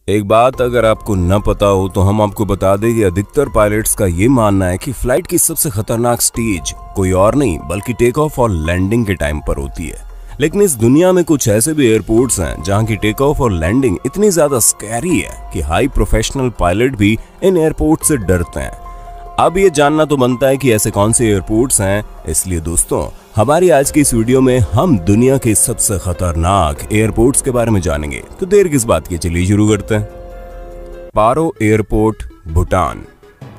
एक बात अगर आपको न पता हो तो हम आपको बता दें कि अधिकतर पायलट्स का ये मानना है कि फ्लाइट की सबसे खतरनाक स्टेज कोई और नहीं बल्कि टेक ऑफ और लैंडिंग के टाइम पर होती है। लेकिन इस दुनिया में कुछ ऐसे भी एयरपोर्ट्स हैं जहां की टेक ऑफ और लैंडिंग इतनी ज्यादा स्कैरी है कि हाई प्रोफेशनल पायलट भी इन एयरपोर्ट से डरते हैं। अब ये जानना तो बनता है कि ऐसे कौन से एयरपोर्ट्स हैं, इसलिए दोस्तों हमारी आज की इस वीडियो में हम दुनिया के सबसे खतरनाक एयरपोर्ट्स के बारे में जानेंगे। तो देर किस बात की, चलिए शुरू करते हैं। पारो एयरपोर्ट, भूटान।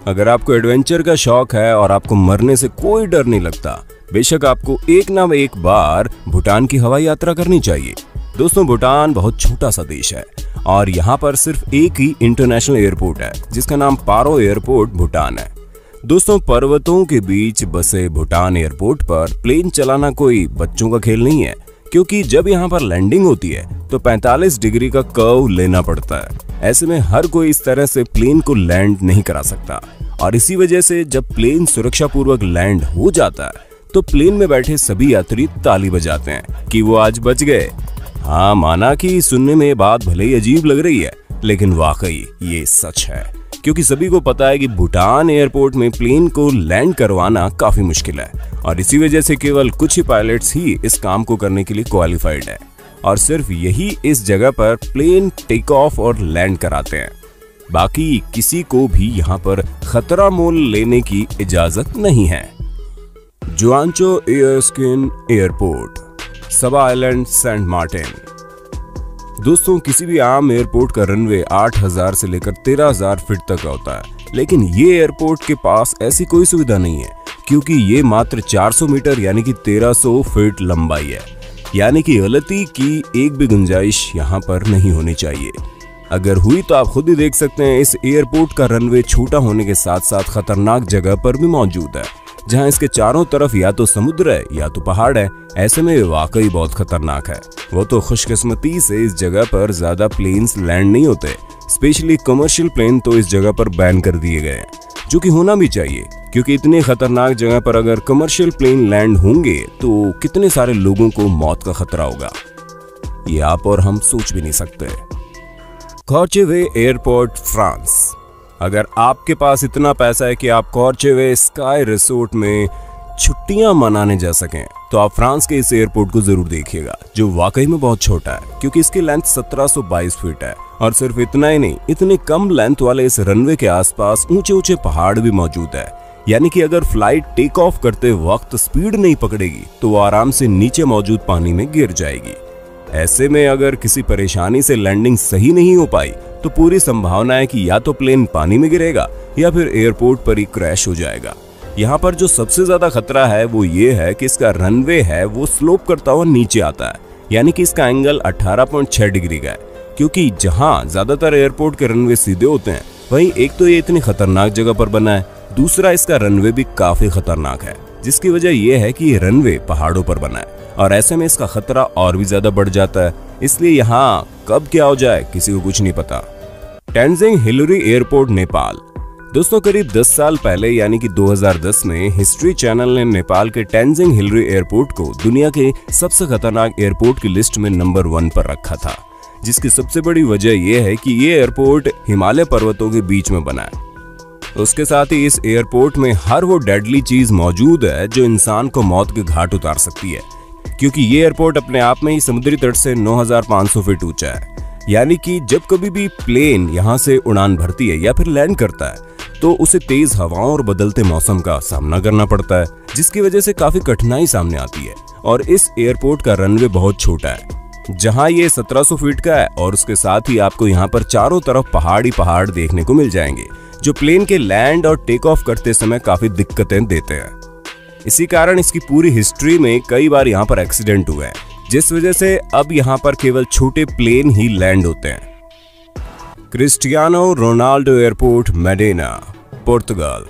अगर आपको एडवेंचर का शौक है और आपको मरने से कोई डर नहीं लगता, बेशक आपको एक ना एक बार भूटान की हवाई यात्रा करनी चाहिए। दोस्तों भूटान बहुत छोटा सा देश है और यहाँ पर सिर्फ एक ही इंटरनेशनल एयरपोर्ट है जिसका नाम पारो एयरपोर्ट भूटान है। दोस्तों पर्वतों के बीच बसे भूटान एयरपोर्ट पर प्लेन चलाना कोई बच्चों का खेल नहीं है, क्योंकि जब यहाँ पर लैंडिंग होती है तो 45 डिग्री का कर्व लेना पड़ता है। ऐसे में हर कोई इस तरह से प्लेन को लैंड नहीं करा सकता और इसी वजह से जब प्लेन सुरक्षा पूर्वक लैंड हो जाता है तो प्लेन में बैठे सभी यात्री ताली बजाते हैं कि वो आज बच गए। हाँ, माना कि सुनने में ये बात भले ही अजीब लग रही है, लेकिन वाकई ये सच है, क्योंकि सभी को पता है कि भूटान एयरपोर्ट में प्लेन को लैंड करवाना काफी मुश्किल है और इसी वजह से केवल कुछ ही पायलट्स ही इस काम को करने के लिए क्वालिफाइड है और सिर्फ यही इस जगह पर प्लेन टेक ऑफ और लैंड कराते हैं। बाकी किसी को भी यहाँ पर खतरा मोल लेने की इजाजत नहीं है। जुआनचो एयरस्किन एयरपोर्ट, सबा आइलैंड, सेंट मार्टिन। दोस्तों किसी भी आम एयरपोर्ट का रनवे 8000 से लेकर 13000 फीट तक का होता है, लेकिन ये एयरपोर्ट के पास ऐसी कोई सुविधा नहीं है क्योंकि ये मात्र 400 मीटर यानी कि 1300 फीट लंबाई है, यानी कि गलती की एक भी गुंजाइश यहाँ पर नहीं होनी चाहिए। अगर हुई तो आप खुद ही देख सकते हैं। इस एयरपोर्ट का रनवे छोटा होने के साथ साथ खतरनाक जगह पर भी मौजूद है, जहां इसके चारों तरफ या तो समुद्र है या तो पहाड़ है। ऐसे में वाकई बहुत खतरनाक है। वो तो खुशकिस्मती से इस जगह पर ज्यादा प्लेन्स लैंड नहीं होते, स्पेशली कमर्शियल प्लेन तो इस जगह पर बैन कर दिए गए हैं, जो कि होना भी चाहिए, क्योंकि इतनी खतरनाक जगह पर अगर कमर्शियल प्लेन लैंड होंगे तो कितने सारे लोगों को मौत का खतरा होगा, ये आप और हम सोच भी नहीं सकते। कॉर्चेवे एयरपोर्ट, फ्रांस। अगर आपके पास इतना पैसा है कि आप कॉर्चेवे स्काई रिसोर्ट में छुट्टियां मनाने जा सकें तो आप फ्रांस के इस एयरपोर्ट को जरूर देखिएगा, जो वाकई में बहुत छोटा है क्योंकि इसकी लेंथ 1722 फीट है। और सिर्फ इतना ही नहीं, इतने कम लेंथ वाले इस रनवे के आसपास ऊंचे ऊंचे पहाड़ भी मौजूद है, यानी कि अगर फ्लाइट टेक ऑफ करते वक्त स्पीड नहीं पकड़ेगी तो वो आराम से नीचे मौजूद पानी में गिर जाएगी। ऐसे में अगर किसी परेशानी से लैंडिंग सही नहीं हो पाई तो पूरी संभावना है कि या तो प्लेन पानी में गिरेगा या फिर एयरपोर्ट पर ही क्रैश हो जाएगा। यहाँ पर जो सबसे ज्यादा खतरा है वो ये है कि इसका रनवे है वो स्लोप करता हुआ नीचे आता है, यानी कि इसका एंगल 18.6 डिग्री का है, क्योंकि जहाँ ज्यादातर एयरपोर्ट के रनवे सीधे होते हैं वहीं एक तो ये इतनी खतरनाक जगह पर बना है, दूसरा इसका रनवे भी काफी खतरनाक है, जिसकी वजह यह है कि ये रनवे पहाड़ों पर बना है और ऐसे में इसका खतरा और भी ज्यादा बढ़ जाता है। इसलिए यहाँ कब क्या हो जाए किसी को कुछ नहीं पता। Tenzing Hillary airport, Nepal. दोस्तों करीब 10 साल पहले यानी कि 2010 में हिस्ट्री चैनल ने नेपाल के टेंजिंग हिलरी एयरपोर्ट को दुनिया के सबसे खतरनाक एयरपोर्ट की लिस्ट में नंबर 1 पर रखा था, जिसकी सबसे बड़ी वजह यह है कि ये एयरपोर्ट हिमालय पर्वतों के बीच में बना है। उसके साथ ही इस एयरपोर्ट में हर वो डेडली चीज मौजूद है जो इंसान को मौत के घाट उतार सकती है, क्योंकि ये एयरपोर्ट अपने आप में ही समुद्री तट से 9500 फीट ऊंचा है, यानी कि जब कभी भी प्लेन यहाँ से उड़ान भरती है या फिर लैंड करता है तो उसे तेज हवाओं और बदलते मौसम का सामना करना पड़ता है, जिसकी वजह से काफी कठिनाई सामने आती है। और इस एयरपोर्ट का रनवे बहुत छोटा है, जहाँ ये 1700 फीट का है और उसके साथ ही आपको यहाँ पर चारों तरफ पहाड़ ही पहाड़ देखने को मिल जाएंगे, जो प्लेन के लैंड और टेक ऑफ करते समय काफी दिक्कतें देते हैं। इसी कारण इसकी पूरी हिस्ट्री में कई बार यहाँ पर एक्सीडेंट हुए हैं, जिस वजह से अब यहाँ पर केवल छोटे प्लेन ही लैंड होते हैं। क्रिस्टियानो रोनाल्डो एयरपोर्ट, मेडिना, पुर्तगाल।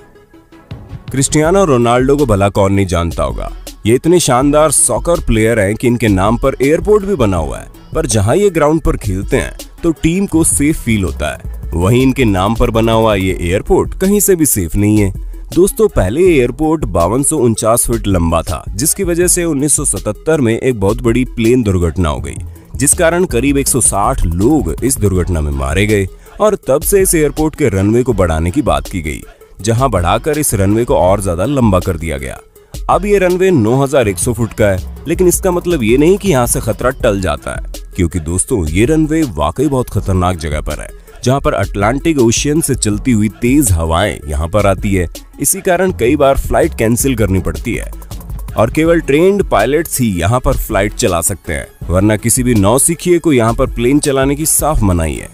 क्रिस्टियानो रोनाल्डो को भला कौन नहीं जानता होगा। ये इतने शानदार सॉकर प्लेयर हैं कि इनके नाम पर एयरपोर्ट भी बना हुआ है, पर जहां ये ग्राउंड पर खेलते हैं तो टीम को सेफ फील होता है, वहीं इनके नाम पर बना हुआ ये एयरपोर्ट कहीं से भी सेफ नहीं है। दोस्तों पहले एयरपोर्ट 5249 फीट लंबा था, जिसकी वजह से 1977 में एक बहुत बड़ी प्लेन दुर्घटना हो गई, जिस कारण करीब 160 लोग इस दुर्घटना में मारे गए और तब से इस एयरपोर्ट के रनवे को बढ़ाने की बात की गई, जहां बढ़ाकर इस रनवे को और ज्यादा लंबा कर दिया गया। अब ये रनवे 9100 फुट का है, लेकिन इसका मतलब ये नहीं कि यहाँ से खतरा टल जाता है, क्योंकि दोस्तों ये रनवे वाकई बहुत खतरनाक जगह पर है, जहाँ पर अटलांटिक ओशियन से चलती हुई तेज हवाएं यहाँ पर आती है। इसी कारण कई बार फ्लाइट कैंसिल करनी पड़ती है और केवल ट्रेन्ड पायलट्स ही यहाँ पर फ्लाइट चला सकते हैं, वरना किसी भी नौसिखिए को यहाँ पर प्लेन चलाने की साफ मनाही है।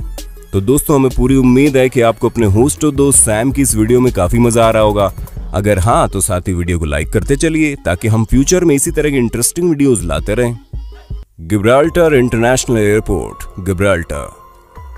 तो दोस्तों हमें पूरी उम्मीद है कि आपको अपने होस्ट और दोस्त सैम की इस वीडियो में काफी मजा आ रहा होगा। अगर हाँ तो साथ ही वीडियो को लाइक करते चलिए, ताकि हम फ्यूचर में इसी तरह की इंटरेस्टिंग वीडियोस लाते रहें। Gibraltar international airport, Gibraltar.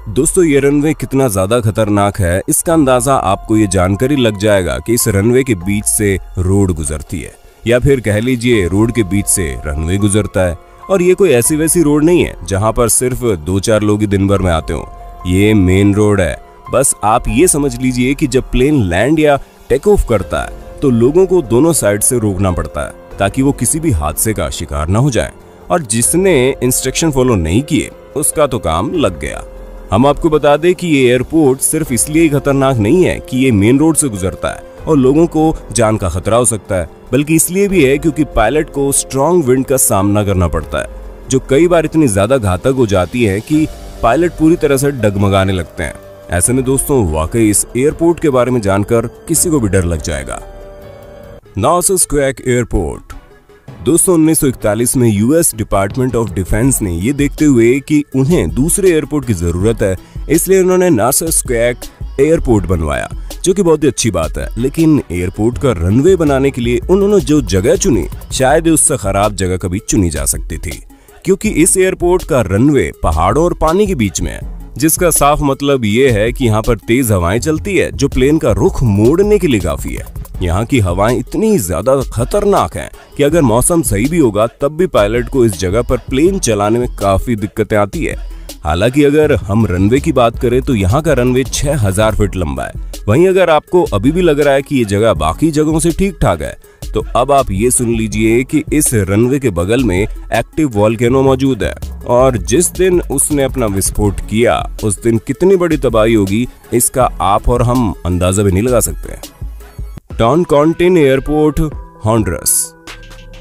दोस्तों ये रनवे कितना ज्यादा खतरनाक है, इसका अंदाजा आपको ये जानकर लग जाएगा कि इस रनवे के बीच से रोड गुजरती है, या फिर कह लीजिए रोड के बीच से रनवे गुजरता है। और ये कोई ऐसी वैसी रोड नहीं है जहां पर सिर्फ 2-4 लोग ही दिन भर में आते हो। ये मेन रोड है। बस आप ये समझ लीजिए कि जब प्लेन लैंड या टेक ऑफ करता है तो लोगों को दोनों साइड से रोकना पड़ता है, ताकि वो किसी भी हादसे का शिकार ना हो जाए। और जिसने इंस्ट्रक्शन फॉलो नहीं किए उसका तो काम लग गया। हम आपको बता दें कि ये एयरपोर्ट सिर्फ इसलिए ही खतरनाक नहीं है कि ये मेन रोड से गुजरता है और लोगों को जान का खतरा हो सकता है, बल्कि इसलिए भी है क्योंकि पायलट को स्ट्रॉन्ग विंड का सामना करना पड़ता है, जो कई बार इतनी ज्यादा घातक हो जाती है कि पायलट पूरी तरह से डगमगाने लगते हैं। ऐसे में दोस्तों वाकई इस एयरपोर्ट के बारे में जानकर किसी को भी डर लग जाएगा। Nazis quake airport. दोस्तों 1941 में यूएस डिपार्टमेंट ऑफ डिफेंस ने ये देखते हुए कि उन्हें दूसरे एयरपोर्ट की जरूरत है, इसलिए उन्होंने नार्सिस क्वेक एयरपोर्ट बनवाया, जो कि बहुत ही अच्छी बात है। लेकिन एयरपोर्ट का रनवे बनाने के लिए उन्होंने जो जगह चुनी, शायद उससे खराब जगह कभी चुनी जा सकती थी, क्योंकि इस एयरपोर्ट का रनवे पहाड़ों और पानी के बीच में है, जिसका साफ मतलब ये है कि यहाँ पर तेज हवाएं चलती है, जो प्लेन का रुख मोड़ने के लिए काफी है। यहाँ की हवाएं इतनी ज्यादा खतरनाक हैं कि अगर मौसम सही भी होगा तब भी पायलट को इस जगह पर प्लेन चलाने में काफी दिक्कतें आती है। हालांकि अगर हम रनवे की बात करें तो यहाँ का रनवे 6000 फीट लंबा है। वहीं अगर आपको अभी भी लग रहा है कि ये जगह बाकी जगहों से ठीक ठाक है, तो अब आप ये सुन लीजिए कि इस रनवे के बगल में एक्टिव वॉल्केनो मौजूद है, और जिस दिन उसने अपना विस्फोट किया उस दिन कितनी बड़ी तबाही होगी इसका आप और हम अंदाजा भी नहीं लगा सकते। टॉनकॉन्टिन एयरपोर्ट, होंडुरास।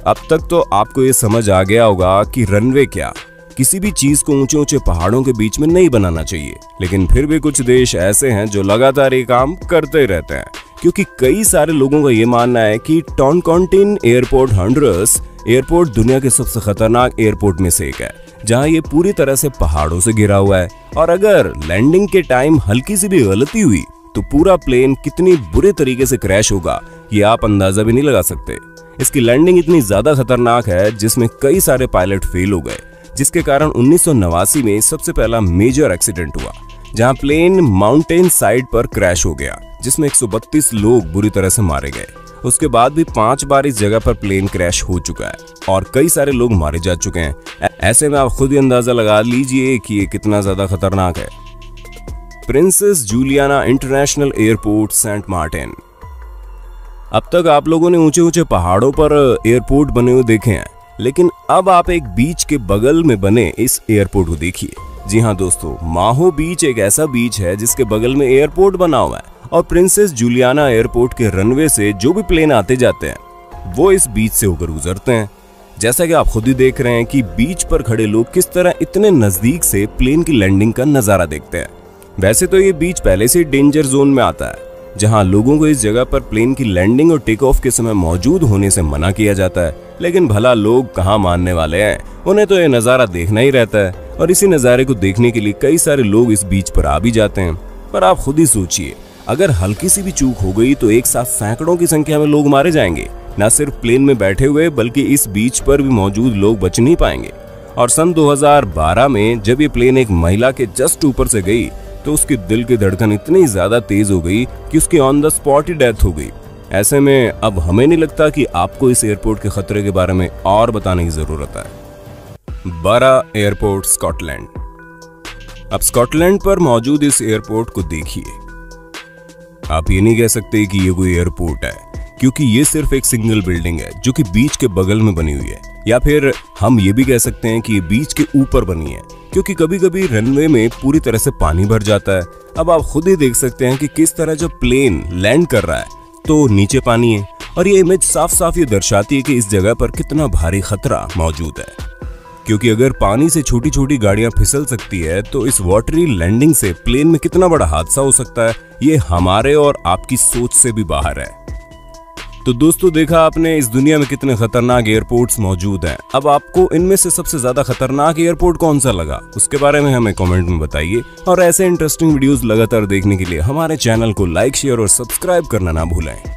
अब तक तो आपको ये समझ आ गया होगा कि रनवे क्या, किसी भी चीज को ऊंचे ऊंचे पहाड़ों के बीच में नहीं बनाना चाहिए, लेकिन फिर भी कुछ देश ऐसे हैं जो लगातार ये काम करते रहते हैं, क्योंकि कई सारे लोगों का ये मानना है कि टॉनकॉन्टिन एयरपोर्ट, होंडुरास एयरपोर्ट दुनिया के सबसे खतरनाक एयरपोर्ट में से एक है, जहां ये पूरी तरह से पहाड़ों से घिरा हुआ है, और अगर लैंडिंग के टाइम हल्की सी भी गलती हुई तो पूरा प्लेन कितनी बुरे तरीके से क्रैश होगा ये आप अंदाजा भी नहीं लगा सकते। इसकी लैंडिंग इतनी ज्यादा खतरनाक है जिसमें कई सारे पायलट फेल हो गए, जिसके कारण 1989 में सबसे पहला मेजर एक्सीडेंट हुआ, जहां प्लेन माउंटेन साइड पर क्रैश हो गया, जिसमें 132 लोग बुरी तरह से मारे गए। उसके बाद भी 5 बार इस जगह पर प्लेन क्रैश हो चुका है और कई सारे लोग मारे जा चुके हैं। ऐसे में आप खुद ही अंदाजा लगा लीजिए कि ये कितना ज्यादा खतरनाक है। Princess Juliana International Airport, Saint Martin. अब तक आप लोगों ने ऊंचे ऊंचे पहाड़ों पर एयरपोर्ट बने हुए देखे हैं, लेकिन अब आप एक बीच के बगल में बने इस एयरपोर्ट को देखिए। जी हाँ दोस्तों, माहो बीच एक ऐसा बीच है जिसके बगल में एयरपोर्ट बना हुआ है, और प्रिंसेस जूलियाना एयरपोर्ट के रनवे से जो भी प्लेन आते जाते हैं वो इस बीच से होकर गुजरते हैं। जैसा कि आप खुद ही देख रहे हैं कि बीच पर खड़े लोग किस तरह इतने नजदीक से प्लेन की लैंडिंग का नजारा देखते हैं। वैसे तो ये बीच पहले से डेंजर जोन में आता है, जहां लोगों को इस जगह पर प्लेन की लैंडिंग और टेक ऑफ के समय मौजूद होने से मना किया जाता है, लेकिन भला लोग कहां मानने वाले हैं, उन्हें तो ये नजारा देखना ही रहता है, और इसी नजारे को देखने के लिए कई सारे लोग इस बीच पर आ भी जाते हैं। पर आप खुद ही सोचिए, अगर हल्की सी भी चूक हो गई तो एक साथ सैकड़ों की संख्या में लोग मारे जाएंगे। न सिर्फ प्लेन में बैठे हुए बल्कि इस बीच पर भी मौजूद लोग बच नहीं पाएंगे। और सन 2012 में जब ये प्लेन एक महिला के जस्ट ऊपर से गई तो उसकी दिल की धड़कन इतनी ज्यादा तेज हो गई कि उसकी on the spot he death हो गई। ऐसे में अब हमें नहीं लगता कि आपको इस एयरपोर्ट के खतरे के बारे में और बताने की जरूरत है। बरा एयरपोर्ट, स्कॉटलैंड। अब स्कॉटलैंड पर मौजूद इस एयरपोर्ट को देखिए। आप ये नहीं कह सकते कि ये कोई एयरपोर्ट है, क्योंकि ये सिर्फ एक सिंगल बिल्डिंग है जो कि बीच के बगल में बनी हुई है, या फिर हम ये भी कह सकते हैं कि ये बीच के ऊपर बनी है, क्योंकि कभी कभी रनवे में पूरी तरह से पानी भर जाता है। अब आप खुद ही देख सकते हैं कि किस तरह जब प्लेन लैंड कर रहा है तो नीचे पानी है, और ये इमेज साफ साफ ये दर्शाती है कि इस जगह पर कितना भारी खतरा मौजूद है। क्योंकि अगर पानी से छोटी छोटी गाड़ियां फिसल सकती है तो इस वाटरी लैंडिंग से प्लेन में कितना बड़ा हादसा हो सकता है, ये हमारे और आपकी सोच से भी बाहर है। तो दोस्तों, देखा आपने इस दुनिया में कितने खतरनाक एयरपोर्ट्स मौजूद हैं। अब आपको इनमें से सबसे ज्यादा खतरनाक एयरपोर्ट कौन सा लगा, उसके बारे में हमें कमेंट में बताइए। और ऐसे इंटरेस्टिंग वीडियोस लगातार देखने के लिए हमारे चैनल को लाइक, शेयर और सब्सक्राइब करना ना भूलें।